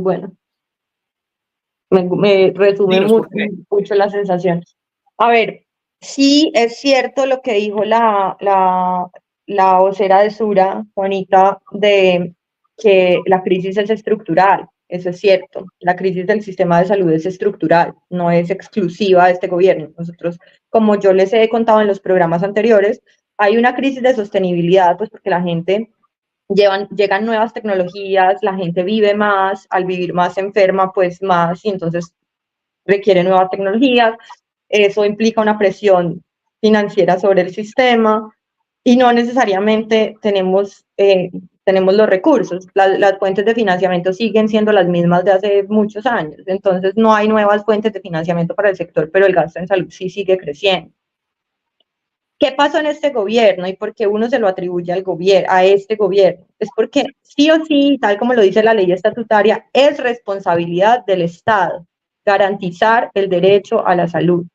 Bueno, me resume Dinos por qué. mucho la sensación. A ver, sí es cierto lo que dijo la vocera de Sura, Juanita, de que la crisis es estructural. Eso es cierto. La crisis del sistema de salud es estructural, no es exclusiva de este gobierno. Nosotros, como yo les he contado en los programas anteriores, hay una crisis de sostenibilidad, pues porque la gente llegan nuevas tecnologías, la gente vive más, al vivir más se enferma, pues más, y entonces requiere nuevas tecnologías. Eso implica una presión financiera sobre el sistema y no necesariamente tenemos los recursos. Las fuentes de financiamiento siguen siendo las mismas de hace muchos años, entonces no hay nuevas fuentes de financiamiento para el sector, pero el gasto en salud sí sigue creciendo. ¿Qué pasó en este gobierno y por qué uno se lo atribuye al a este gobierno? Es porque sí o sí, tal como lo dice la ley estatutaria, es responsabilidad del Estado garantizar el derecho a la salud.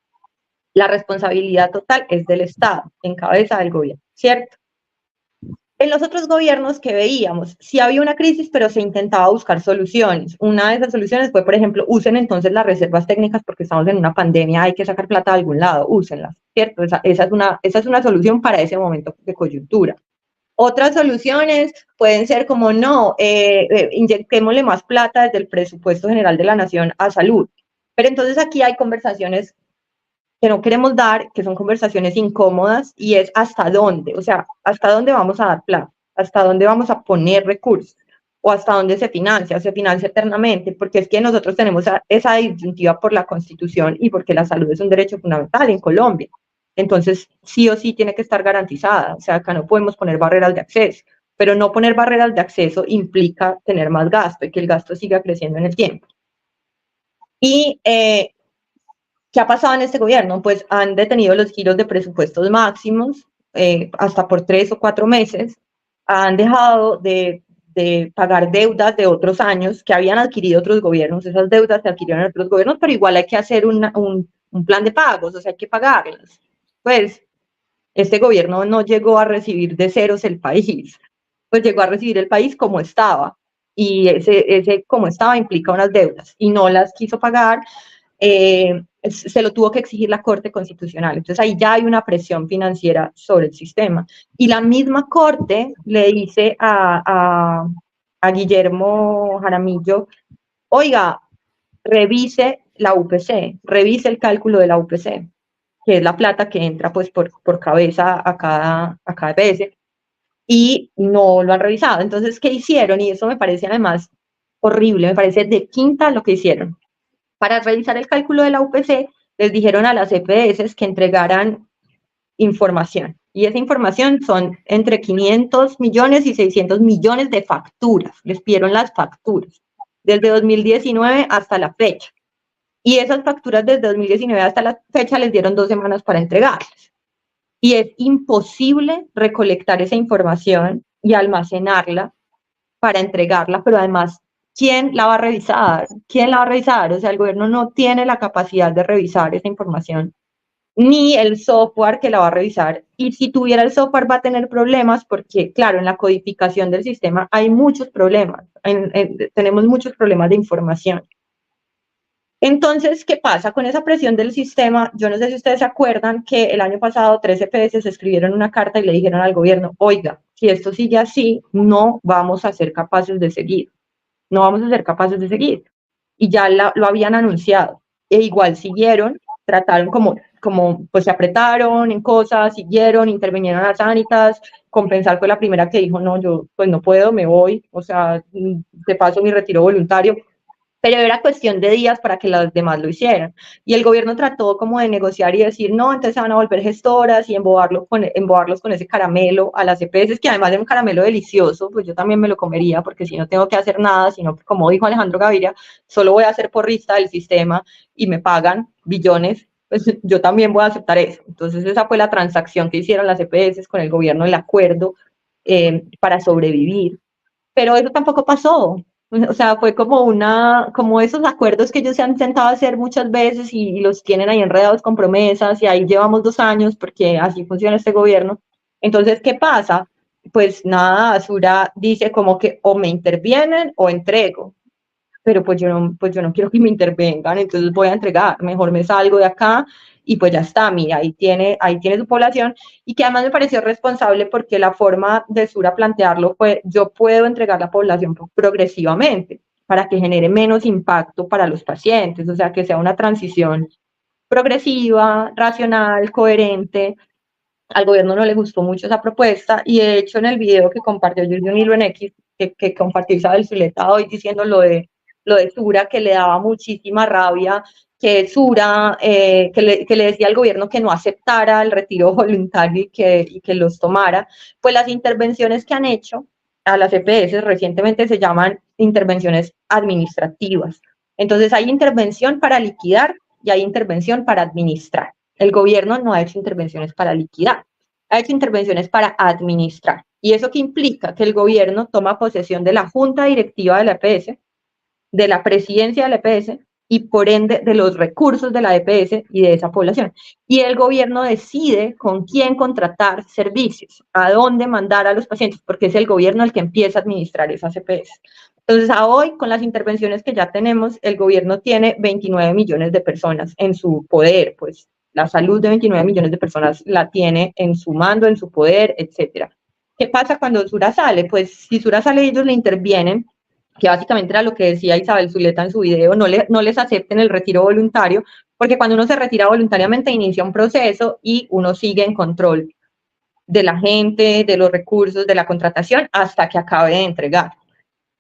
La responsabilidad total es del Estado, en cabeza del gobierno, ¿cierto? En los otros gobiernos que veíamos, sí había una crisis, pero se intentaba buscar soluciones. Una de esas soluciones fue, por ejemplo, usen entonces las reservas técnicas porque estamos en una pandemia, hay que sacar plata de algún lado, úsenlas, ¿cierto? Esa es una solución para ese momento de coyuntura. Otras soluciones pueden ser como, no, inyectémosle más plata desde el presupuesto general de la nación a salud. Pero entonces aquí hay conversaciones que no queremos dar, que son conversaciones incómodas, y es hasta dónde, o sea, hasta dónde vamos a dar plata, hasta dónde vamos a poner recursos, o hasta dónde se financia eternamente, porque es que nosotros tenemos esa disyuntiva por la Constitución y porque la salud es un derecho fundamental en Colombia. Entonces, sí o sí tiene que estar garantizada, o sea, acá no podemos poner barreras de acceso, pero no poner barreras de acceso implica tener más gasto y que el gasto siga creciendo en el tiempo. Y ¿qué ha pasado en este gobierno? Pues han detenido los giros de presupuestos máximos hasta por 3 o 4 meses, han dejado de pagar deudas de otros años que habían adquirido otros gobiernos, esas deudas se adquirieron en otros gobiernos, pero igual hay que hacer un plan de pagos, o sea, hay que pagarlas. Pues este gobierno no llegó a recibir de ceros el país, pues llegó a recibir el país como estaba, y ese como estaba implica unas deudas, y no las quiso pagar, se lo tuvo que exigir la Corte Constitucional. Entonces ahí ya hay una presión financiera sobre el sistema. Y la misma Corte le dice a Guillermo Jaramillo, oiga, revise la UPC, revise el cálculo de la UPC, que es la plata que entra pues por cabeza a cada EPS, y no lo han revisado. Entonces, ¿qué hicieron? Y eso me parece además horrible, me parece de quinta lo que hicieron. Para revisar el cálculo de la UPC, les dijeron a las EPS que entregaran información. Y esa información son entre 500 millones y 600 millones de facturas. Les pidieron las facturas desde 2019 hasta la fecha. Y esas facturas desde 2019 hasta la fecha les dieron 2 semanas para entregarlas. Y es imposible recolectar esa información y almacenarla para entregarla, pero además, ¿quién la va a revisar? ¿Quién la va a revisar? O sea, el gobierno no tiene la capacidad de revisar esa información, ni el software que la va a revisar. Y si tuviera el software va a tener problemas porque, claro, en la codificación del sistema hay muchos problemas, tenemos muchos problemas de información. Entonces, ¿qué pasa con esa presión del sistema? Yo no sé si ustedes se acuerdan que el año pasado 3 EPS escribieron una carta y le dijeron al gobierno, oiga, si esto sigue así, no vamos a ser capaces de seguir, no vamos a ser capaces de seguir. Y ya lo habían anunciado. E igual siguieron, trataron pues se apretaron en cosas, siguieron, intervinieron a las Sanitas, Compensar fue la primera que dijo, no, yo pues no puedo, me voy, o sea, te paso mi retiro voluntario, pero era cuestión de días para que los demás lo hicieran. Y el gobierno trató como de negociar y decir, no, entonces se van a volver gestoras y embobarlos con ese caramelo a las EPS, que además es un caramelo delicioso, pues yo también me lo comería, porque si no tengo que hacer nada, sino que como dijo Alejandro Gaviria, solo voy a ser porrista del sistema y me pagan billones, pues yo también voy a aceptar eso. Entonces esa fue la transacción que hicieron las EPS con el gobierno, el acuerdo para sobrevivir. Pero eso tampoco pasó. O sea, fue como esos acuerdos que ellos se han intentado hacer muchas veces y los tienen ahí enredados con promesas y ahí llevamos 2 años porque así funciona este gobierno. Entonces, ¿qué pasa? Pues nada, Sura dice como que o me intervienen o entrego. pero pues yo no quiero que me intervengan, entonces voy a entregar, mejor me salgo de acá y pues ya está, mira, ahí tiene su población, y que además me pareció responsable porque la forma de Sura plantearlo fue, yo puedo entregar la población progresivamente para que genere menos impacto para los pacientes, o sea, que sea una transición progresiva, racional, coherente. Al gobierno no le gustó mucho esa propuesta, y de hecho en el video que compartió, yo hice un hilo en X que compartió Isabel Zuleta hoy diciendo lo de Sura, que le daba muchísima rabia que Sura, que le decía al gobierno que no aceptara el retiro voluntario y que los tomara. Pues las intervenciones que han hecho a las EPS recientemente se llaman intervenciones administrativas. Entonces hay intervención para liquidar y hay intervención para administrar. El gobierno no ha hecho intervenciones para liquidar, ha hecho intervenciones para administrar. ¿Y eso qué implica? Que el gobierno toma posesión de la junta directiva de la EPS, de la presidencia de la EPS y por ende de los recursos de la EPS y de esa población. Y el gobierno decide con quién contratar servicios, a dónde mandar a los pacientes, porque es el gobierno el que empieza a administrar esas EPS. Entonces, a hoy, con las intervenciones que ya tenemos, el gobierno tiene 29 millones de personas en su poder, pues la salud de 29 millones de personas la tiene en su mando, en su poder, etcétera. ¿Qué pasa cuando Sura sale? Pues si Sura sale, ellos le intervienen, que básicamente era lo que decía Isabel Zuleta en su video, no les acepten el retiro voluntario, porque cuando uno se retira voluntariamente inicia un proceso y uno sigue en control de la gente, de los recursos, de la contratación, hasta que acabe de entregar,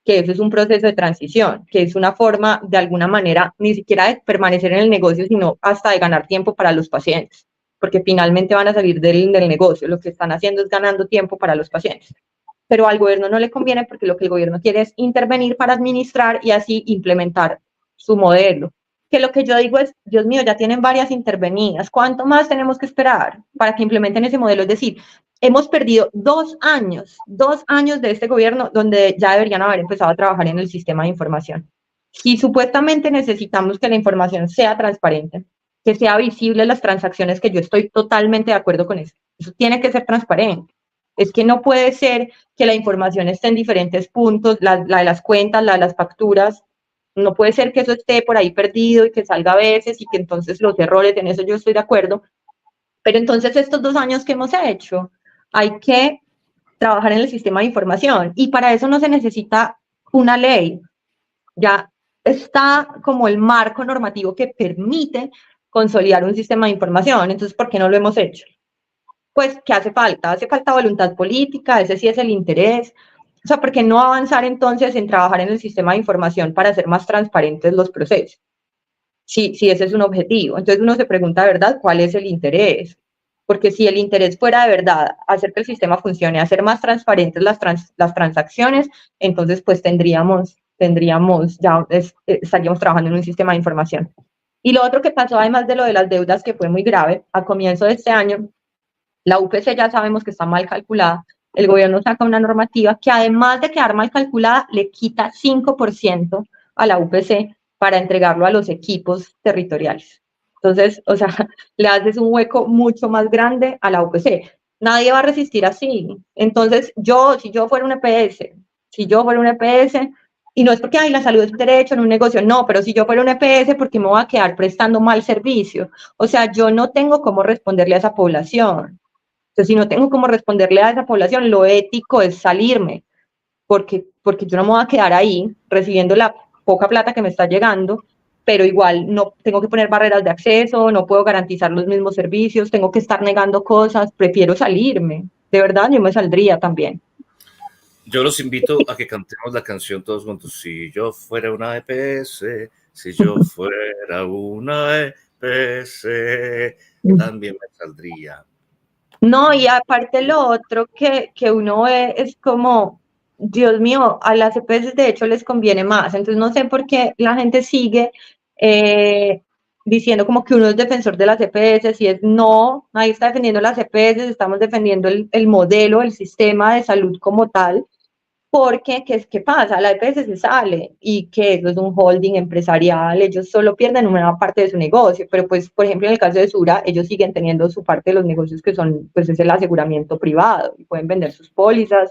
que eso es un proceso de transición, que es una forma, de alguna manera, ni siquiera de permanecer en el negocio, sino hasta de ganar tiempo para los pacientes, porque finalmente van a salir del negocio, lo que están haciendo es ganando tiempo para los pacientes. Pero al gobierno no le conviene porque lo que el gobierno quiere es intervenir para administrar y así implementar su modelo. Que lo que yo digo es, Dios mío, ya tienen varias intervenidas, ¿cuánto más tenemos que esperar para que implementen ese modelo? Es decir, hemos perdido 2 años de este gobierno donde ya deberían haber empezado a trabajar en el sistema de información. Y supuestamente necesitamos que la información sea transparente, que sea visible las transacciones, que yo estoy totalmente de acuerdo con eso. Eso tiene que ser transparente. Es que no puede ser que la información esté en diferentes puntos, la de las cuentas, la de las facturas. No puede ser que eso esté por ahí perdido y que salga a veces y que entonces los errores, en eso yo estoy de acuerdo. Pero entonces estos 2 años que hemos hecho, hay que trabajar en el sistema de información, y para eso no se necesita una ley. Ya está como el marco normativo que permite consolidar un sistema de información. Entonces, ¿por qué no lo hemos hecho? Pues, ¿qué hace falta? Hace falta voluntad política, ese sí es el interés. O sea, ¿por qué no avanzar entonces en trabajar en el sistema de información para hacer más transparentes los procesos? Si ese es un objetivo. Entonces uno se pregunta, ¿de verdad, cuál es el interés? Porque si el interés fuera de verdad hacer que el sistema funcione, hacer más transparentes las transacciones, entonces pues estaríamos trabajando en un sistema de información. Y lo otro que pasó, además de lo de las deudas, que fue muy grave, a comienzo de este año, la UPC ya sabemos que está mal calculada. El gobierno saca una normativa que, además de quedar mal calculada, le quita 5% a la UPC para entregarlo a los equipos territoriales. Entonces, o sea, le haces un hueco mucho más grande a la UPC. Nadie va a resistir así. Entonces, si yo fuera una EPS, y no es porque la salud es un derecho en un negocio, no, pero si yo fuera una EPS, ¿por qué me voy a quedar prestando mal servicio? O sea, yo no tengo cómo responderle a esa población. Entonces, si no tengo cómo responderle a esa población, lo ético es salirme, porque yo no me voy a quedar ahí recibiendo la poca plata que me está llegando, pero igual no tengo que poner barreras de acceso, no puedo garantizar los mismos servicios, tengo que estar negando cosas, prefiero salirme. De verdad, yo me saldría también. Yo los invito a que cantemos la canción todos juntos. Si yo fuera una EPS, si yo fuera una EPS, también me saldría. No, y aparte lo otro que uno ve es como, Dios mío, a las EPS de hecho les conviene más. Entonces no sé por qué la gente sigue diciendo como que uno es defensor de las EPS, y es no, nadie está defendiendo las EPS, estamos defendiendo el modelo, el sistema de salud como tal. Porque, ¿qué pasa? La EPS se sale y que eso es un holding empresarial, ellos solo pierden una parte de su negocio, pero pues, por ejemplo, en el caso de Sura, ellos siguen teniendo su parte de los negocios que son, pues es el aseguramiento privado, y pueden vender sus pólizas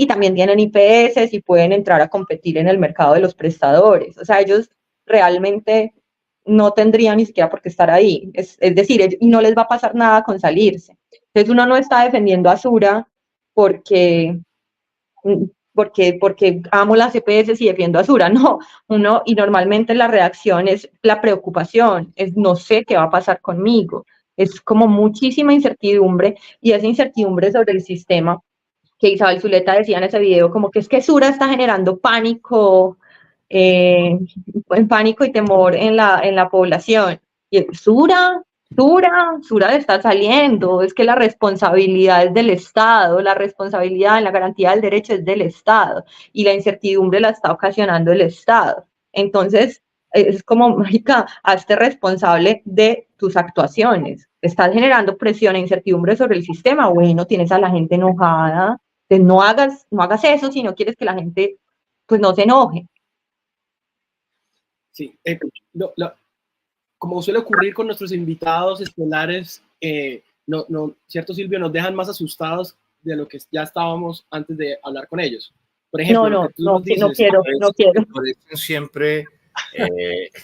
y también tienen IPS y pueden entrar a competir en el mercado de los prestadores. O sea, ellos realmente no tendrían ni siquiera por qué estar ahí. Es decir, y no les va a pasar nada con salirse. Entonces uno no está defendiendo a Sura porque amo las EPS y defiendo a Sura, no, y normalmente la reacción es la preocupación, es no sé qué va a pasar conmigo, es como muchísima incertidumbre, y esa incertidumbre sobre el sistema, que Isabel Zuleta decía en ese video, como que es que Sura está generando pánico, pánico y temor en la población, y Sura está saliendo, es que la responsabilidad es del Estado, la responsabilidad en la garantía del derecho es del Estado y la incertidumbre la está ocasionando el Estado. Entonces, es como, marica, hazte responsable de tus actuaciones. Estás generando presión e incertidumbre sobre el sistema, bueno, tienes a la gente enojada, entonces no hagas eso si no quieres que la gente, pues, no se enoje. Sí, como suele ocurrir con nuestros invitados estelares, ¿cierto, Silvio? Nos dejan más asustados de lo que ya estábamos antes de hablar con ellos. Por ejemplo, no quiero. Parecen siempre,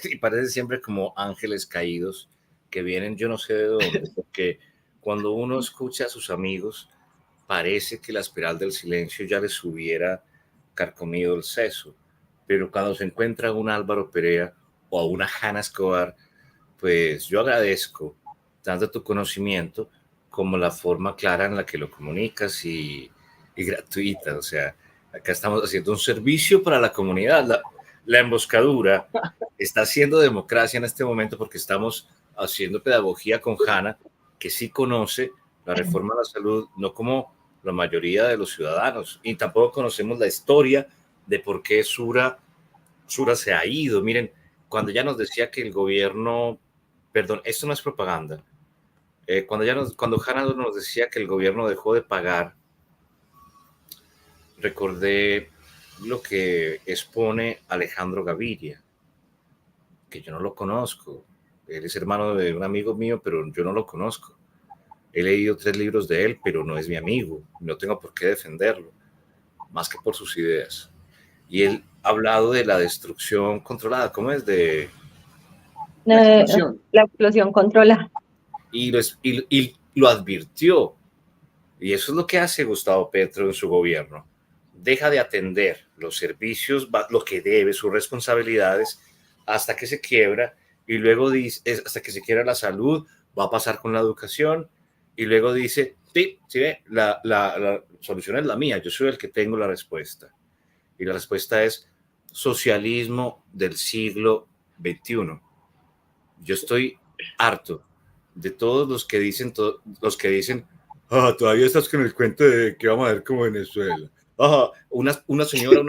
y parecen siempre como ángeles caídos que vienen yo no sé de dónde, porque cuando uno escucha a sus amigos, parece que la espiral del silencio ya les hubiera carcomido el seso, pero cuando se encuentra a un Álvaro Perea o a una Hanna Escobar, pues yo agradezco tanto tu conocimiento como la forma clara en la que lo comunicas y gratuita. O sea, acá estamos haciendo un servicio para la comunidad. La emboscadura está haciendo democracia en este momento porque estamos haciendo pedagogía con Hanna, que sí conoce la reforma a la salud, no como la mayoría de los ciudadanos, y tampoco conocemos la historia de por qué Sura se ha ido. Miren, cuando ya nos decía que el gobierno, perdón, esto no es propaganda, cuando Hanna nos decía que el gobierno dejó de pagar, recordé lo que expone Alejandro Gaviria, que yo no lo conozco. Él es hermano de un amigo mío, pero yo no lo conozco. He leído 3 libros de él, pero no es mi amigo. No tengo por qué defenderlo, más que por sus ideas. Y él ha hablado de la destrucción controlada. ¿Cómo es? De la explosión. La explosión controlada. Y lo advirtió. Y eso es lo que hace Gustavo Petro en su gobierno. Deja de atender los servicios, lo que debe, sus responsabilidades, hasta que se quiebra. Y luego dice, hasta que se quiebra la salud, va a pasar con la educación. Y luego dice, sí, la solución es la mía, yo soy el que tengo la respuesta. Y la respuesta es socialismo del siglo XXI. Yo estoy harto de todos los que dicen, todavía estás con el cuento de que vamos a ver como Venezuela. Una señora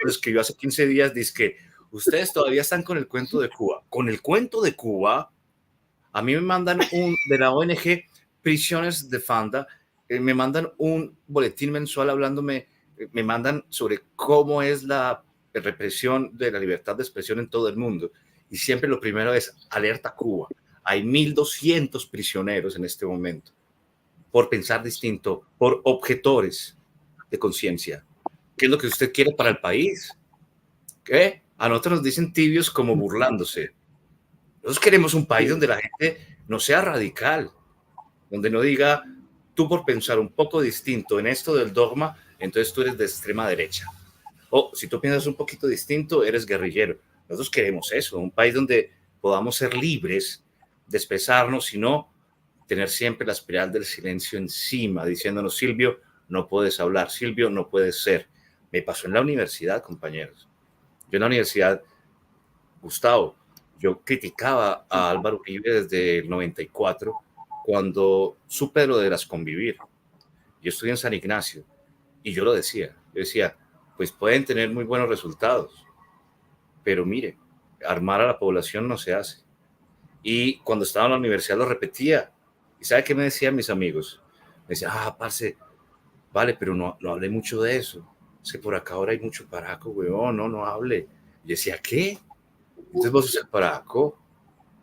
escribió hace 15 días, dice que ustedes todavía están con el cuento de Cuba. Con el cuento de Cuba, a mí me mandan de la ONG Prisiones de Fanda, me mandan un boletín mensual hablándome, me mandan sobre cómo es la represión de la libertad de expresión en todo el mundo. Y siempre lo primero es alerta Cuba. Hay 1.200 prisioneros en este momento por pensar distinto, por objetores de conciencia. ¿Qué es lo que usted quiere para el país? ¿Qué? A nosotros nos dicen tibios como burlándose. Nosotros queremos un país donde la gente no sea radical, donde no diga, tú por pensar un poco distinto en esto del dogma, entonces tú eres de extrema derecha. O si tú piensas un poquito distinto, eres guerrillero. Nosotros queremos eso, un país donde podamos ser libres de expresarnos y no tener siempre la espiral del silencio encima, diciéndonos, Silvio, no puedes hablar, Silvio, no puedes ser. Me pasó en la universidad, compañeros. Yo en la universidad, Gustavo, yo criticaba a Álvaro Uribe desde el 94, cuando supe lo de las convivir. Yo estudié en San Ignacio y yo decía, pues pueden tener muy buenos resultados, pero mire, armar a la población no se hace. Y cuando estaba en la universidad lo repetía. ¿Y sabe qué me decían mis amigos? Me decían, parce, vale, pero no hablé mucho de eso. Es que por acá ahora hay mucho paraco, weón, no hable. Y decía, ¿qué? Entonces vos sos el paraco.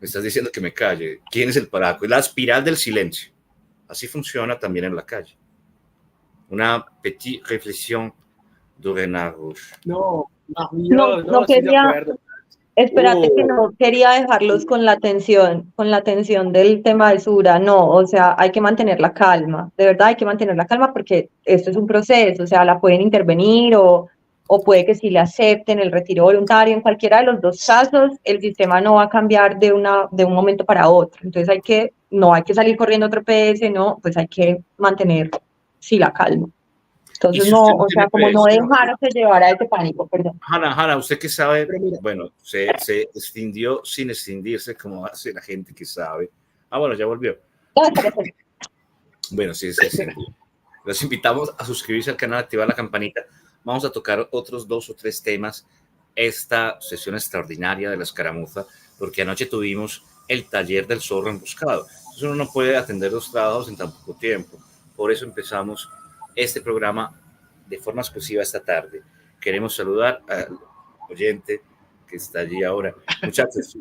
Me estás diciendo que me calle. ¿Quién es el paraco? Es la espiral del silencio. Así funciona también en la calle. Una petite reflexión Durenagos. No, No, no estoy de quería, acuerdo. espérate que no quería dejarlos con la tensión del tema de Sura, no, o sea, hay que mantener la calma, de verdad hay que mantener la calma porque esto es un proceso, o sea, la pueden intervenir o puede que sí le acepten el retiro voluntario, en cualquiera de los dos casos, el sistema no va a cambiar de un momento para otro, entonces no hay que salir corriendo a otro PS, no, pues hay que mantener, sí, la calma. Y Entonces, si no, usted no o tiene sea, como no PS, dejarse llevar a ese pánico, perdón. Hanna, usted que sabe, Pero mira, bueno, se extinguió sin extinguirse, como hace la gente que sabe. Bueno, ya volvió. No, espérate. Bueno, sí, se extinguió. Los invitamos a suscribirse al canal, activar la campanita. Vamos a tocar otros 2 o 3 temas esta sesión extraordinaria de la escaramuza, porque anoche tuvimos el taller del zorro emboscado. Entonces uno no puede atender 2 trabajos en tan poco tiempo. Por eso empezamos este programa de forma exclusiva esta tarde. Queremos saludar al oyente que está allí ahora. Muchachos,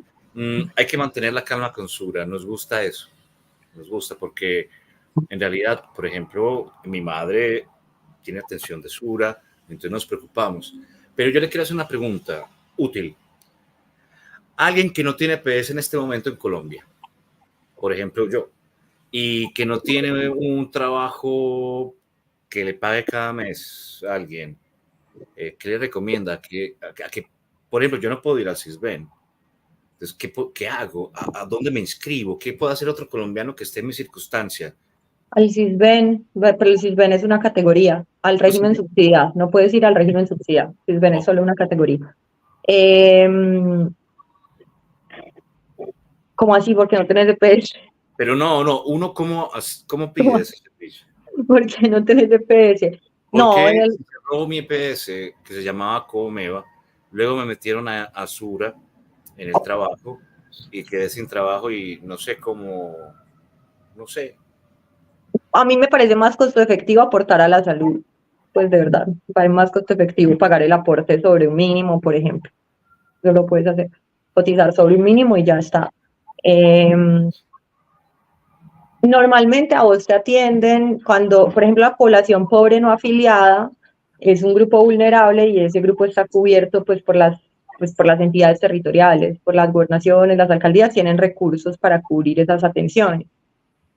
hay que mantener la calma con Sura. Nos gusta eso. Nos gusta porque en realidad, por ejemplo, mi madre tiene atención de Sura, entonces nos preocupamos. Pero yo le quiero hacer una pregunta útil. Alguien que no tiene PS en este momento en Colombia, por ejemplo yo, y que no tiene un trabajo que le pague cada mes a alguien, ¿qué le recomienda? A que, por ejemplo, yo no puedo ir al CISBEN. Entonces, ¿qué hago? ¿A dónde me inscribo? ¿Qué puede hacer otro colombiano que esté en mi circunstancia? Al CISBEN, pero el CISBEN es una categoría, al régimen subsidiado, no puedes ir al régimen subsidiado, CISBEN es solo una categoría. ¿Cómo así? ¿Por qué no tenés DPS? Pero no, uno cómo pide ese servicio. ¿Por qué no tenés DPS? No, Porque se cerró mi EPS, que se llamaba Comeva, luego me metieron a Sura en el trabajo y quedé sin trabajo y no sé cómo, no sé. a mí me parece más costo efectivo aportar a la salud, pues de verdad, me parece más costo efectivo pagar el aporte sobre un mínimo, por ejemplo. Eso lo puedes hacer, cotizar sobre un mínimo y ya está. Normalmente a vos te atienden cuando, por ejemplo, la población pobre no afiliada es un grupo vulnerable y ese grupo está cubierto pues por las entidades territoriales, por las gobernaciones, las alcaldías tienen recursos para cubrir esas atenciones.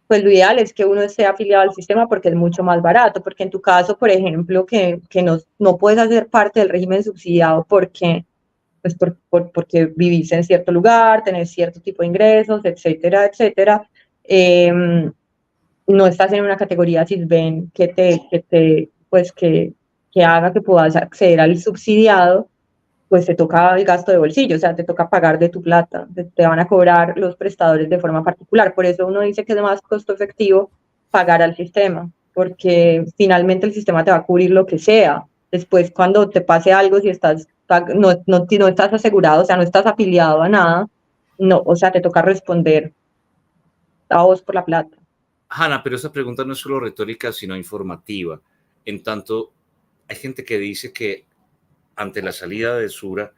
Pues lo ideal es que uno esté afiliado al sistema porque es mucho más barato, porque en tu caso, por ejemplo, que no puedes hacer parte del régimen subsidiado porque vivís en cierto lugar, tenés cierto tipo de ingresos, etcétera, etcétera, no estás en una categoría CISBEN que haga que puedas acceder al subsidiado, pues te toca el gasto de bolsillo, o sea, te toca pagar de tu plata, te van a cobrar los prestadores de forma particular, por eso uno dice que es más costo efectivo pagar al sistema, porque finalmente el sistema te va a cubrir lo que sea, después cuando te pase algo, si no estás asegurado, o sea, no estás afiliado a nada, no, o sea, te toca responder a vos por la plata. Hanna, pero esa pregunta no es solo retórica, sino informativa. En tanto, hay gente que dice que ante la salida de Sura,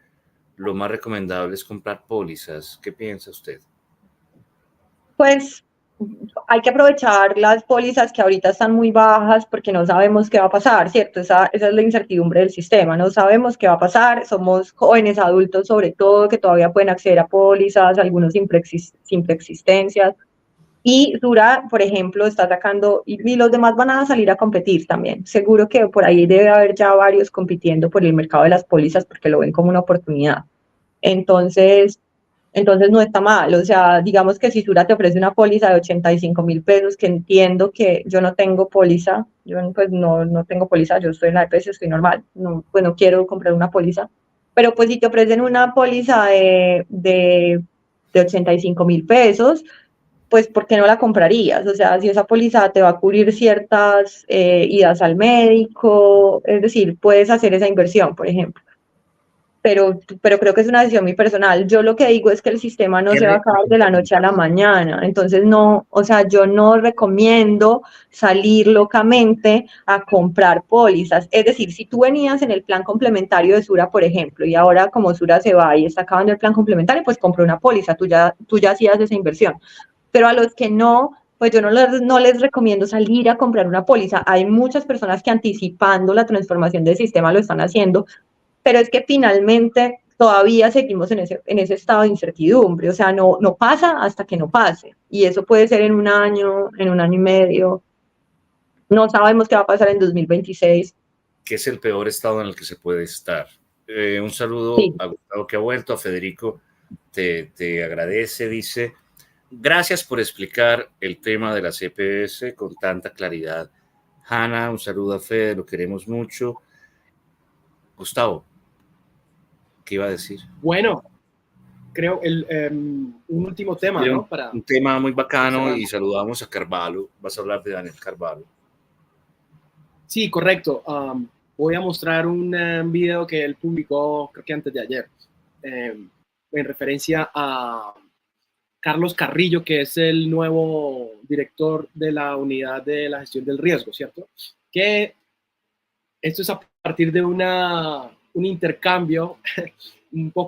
lo más recomendable es comprar pólizas. ¿Qué piensa usted? Pues hay que aprovechar las pólizas que ahorita están muy bajas porque no sabemos qué va a pasar, ¿cierto? Esa es la incertidumbre del sistema, no sabemos qué va a pasar, somos jóvenes, adultos sobre todo, que todavía pueden acceder a pólizas, algunos sin preexistencias. Y Sura, por ejemplo, está sacando, y los demás van a salir a competir también. Seguro que por ahí debe haber ya varios compitiendo por el mercado de las pólizas porque lo ven como una oportunidad. Entonces no está mal, o sea, digamos que si Sura te ofrece una póliza de 85.000 pesos, que entiendo que yo no tengo póliza, yo pues no tengo póliza, yo estoy en la EPS, estoy normal, no, pues no quiero comprar una póliza, pero pues si te ofrecen una póliza de 85.000 pesos, pues ¿por qué no la comprarías? O sea, si esa póliza te va a cubrir ciertas idas al médico, es decir, puedes hacer esa inversión, por ejemplo. Pero creo que es una decisión muy personal. Yo lo que digo es que el sistema no se va a acabar de la noche a la mañana. Entonces, no, o sea, yo no recomiendo salir locamente a comprar pólizas. Es decir, si tú venías en el plan complementario de Sura, por ejemplo, y ahora como Sura se va y está acabando el plan complementario, pues compra una póliza, tú ya hacías esa inversión. Pero a los que no, pues yo no les recomiendo salir a comprar una póliza. Hay muchas personas que anticipando la transformación del sistema lo están haciendo, pero es que finalmente todavía seguimos en ese estado de incertidumbre, o sea, no pasa hasta que no pase, y eso puede ser en un año y medio, no sabemos qué va a pasar en 2026. Que es el peor estado en el que se puede estar. Un saludo Sí. a Gustavo que ha vuelto, a Federico te agradece, dice, gracias por explicar el tema de las EPS con tanta claridad. Hanna, un saludo a Fede, lo queremos mucho. Gustavo, ¿qué iba a decir? Bueno, creo un último tema, ¿no? Un tema muy bacano y saludamos a Carvalho. Vas a hablar de Daniel Carvalho. Sí, correcto. Voy a mostrar un video que él publicó, creo que antes de ayer, en referencia a Carlos Carrillo, que es el nuevo director de la unidad de la gestión del riesgo, ¿cierto? Que esto es a partir de un intercambio un poco